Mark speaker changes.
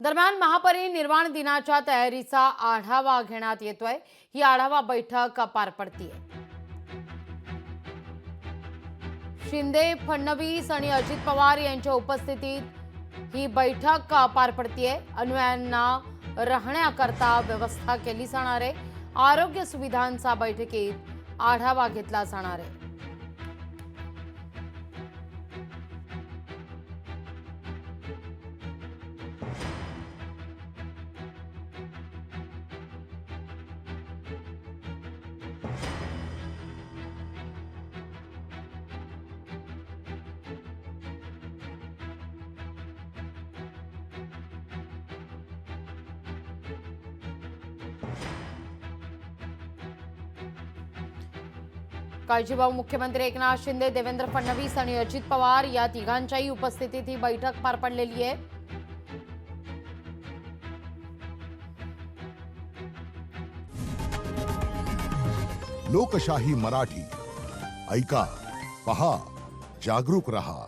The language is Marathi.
Speaker 1: दरम्यान महापरिनिर्वाण दिनाच्या तयारीचा आढावा घेण्यात येतोय। ही आढावा बैठक पार पडतीये। शिंदे, फडणवीस आणि अजित पवार यांच्या उपस्थितीत ही बैठक पार पडतीये। अनुयायांना राहण्याकरता व्यवस्था केली जाणार आहे। आरोग्य सुविधांचा बैठकीत आढावा घेतला जाणार आहे। काळजीवाहू मुख्यमंत्री एकनाथ शिंदे, देवेंद्र फडणवीस आणि अजित पवार या तिघांच्याही उपस्थितीत ही बैठक पार पडलेली आहे।
Speaker 2: लोकशाही मराठी ऐका, पहा, जागरूक रहा।